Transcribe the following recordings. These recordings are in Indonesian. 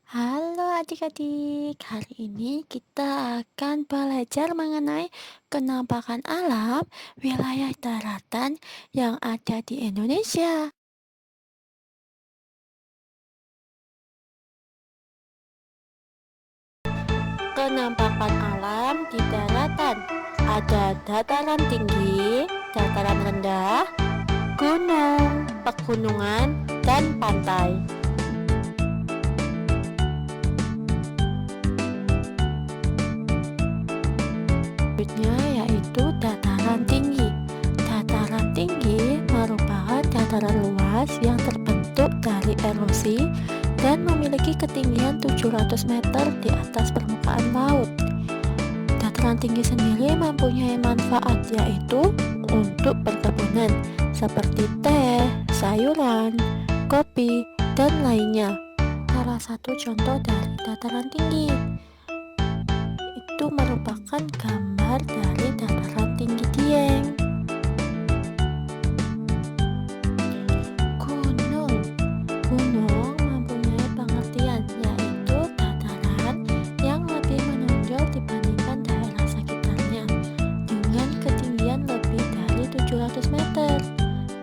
Halo adik-adik, hari ini kita akan belajar mengenai penampakan alam wilayah daratan yang ada di Indonesia. Penampakan alam di daratan ada dataran tinggi, dataran rendah, gunung, pegunungan, dan pantai. Berikutnya yaitu dataran tinggi. Dataran tinggi merupakan dataran luas yang terbentuk dari erosi dan memiliki ketinggian 700 meter di atas permukaan laut. Dataran tinggi sendiri mempunyai manfaat yaitu untuk perkebunan seperti teh, sayuran, kopi, dan lainnya. Salah satu contoh dari dataran tinggi itu merupakan gambar dari dataran tinggi Dieng. Gunung. Gunung mempunyai pengertian yaitu dataran yang lebih menonjol dibandingkan daerah sekitarnya dengan ketinggian lebih dari 700 meter.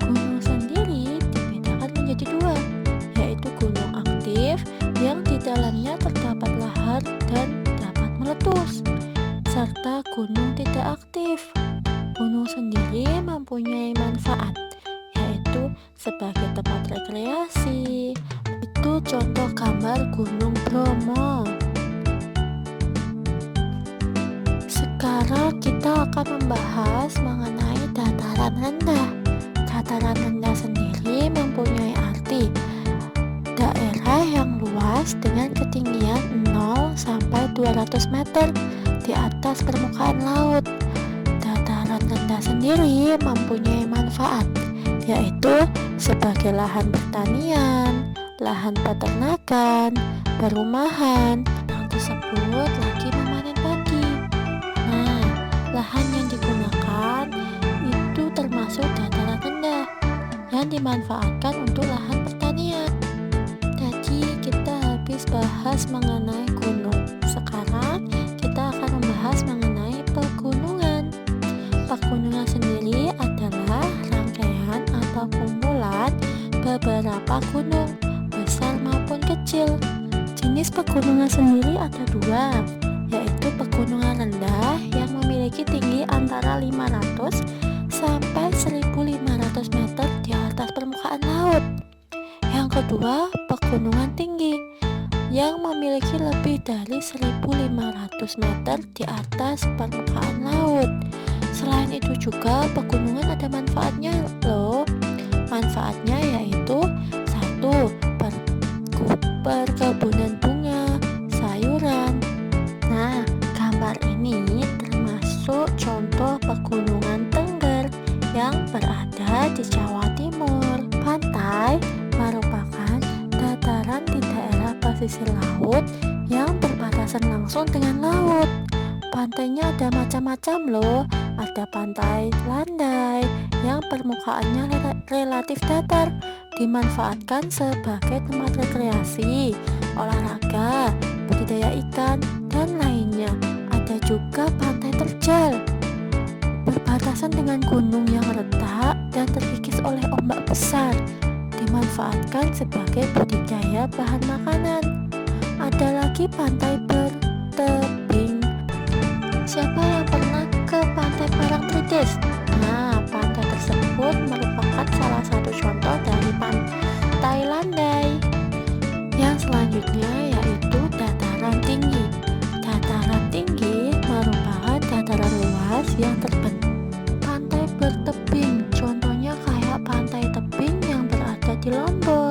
Gunung sendiri dibedakan menjadi dua, yaitu gunung aktif yang di dalamnya terdapat lahar dan dapat meletus, serta gunung tidak aktif. Gunung sendiri mempunyai manfaat, yaitu sebagai tempat rekreasi. Itu contoh gambar Gunung Bromo. Sekarang kita akan membahas mengenai dataran rendah. Dataran rendah sendiri mempunyai arti daerah yang luas dengan ketinggian 0 sampai 200 meter di atas permukaan laut. Dataran rendah sendiri mempunyai manfaat, yaitu sebagai lahan pertanian, lahan peternakan, perumahan yang disebut lagi memanen padi. Nah, lahan yang digunakan itu termasuk dataran rendah yang dimanfaatkan untuk lahan pertanian. Tadi kita habis bahas mengenai gunung. Sekarang kita akan membahas mengenai pegunungan. Pegunungan sendiri adalah rangkaian atau kumpulan beberapa gunung, besar maupun kecil. Jenis pegunungan sendiri ada dua, yaitu pegunungan rendah yang memiliki tinggi antara 500 sampai 1500 meter di atas permukaan laut. Yang kedua, pegunungan tinggi yang memiliki lebih dari 1500 meter di atas permukaan laut. Selain itu juga pegunungan ada manfaatnya loh. Manfaatnya yaitu satu, perkebunan bunga, sayuran. Nah, gambar ini termasuk contoh pegunungan Tengger yang berada di Jawa Timur. Pantai merupakan dataran di daerah pesisir laut yang berbatasan langsung dengan laut. Pantainya ada macam-macam loh. Ada pantai landai yang permukaannya relatif datar, dimanfaatkan sebagai tempat rekreasi, olahraga, budidaya ikan, dan lainnya. Ada juga pantai terjal, berbatasan dengan gunung yang retak dan terkikis oleh ombak besar, dimanfaatkan sebagai budidaya bahan makanan. Ada lagi pantai bertebing. Siapa yang pernah ke pantai Parangtritis? Nah, pantai tersebut merupakan salah satu contoh dari pantai landai. Yang selanjutnya yaitu dataran tinggi. Dataran tinggi merupakan dataran luas yang terbentuk pantai bertebing. Contohnya kayak pantai tebing yang berada di Lombok.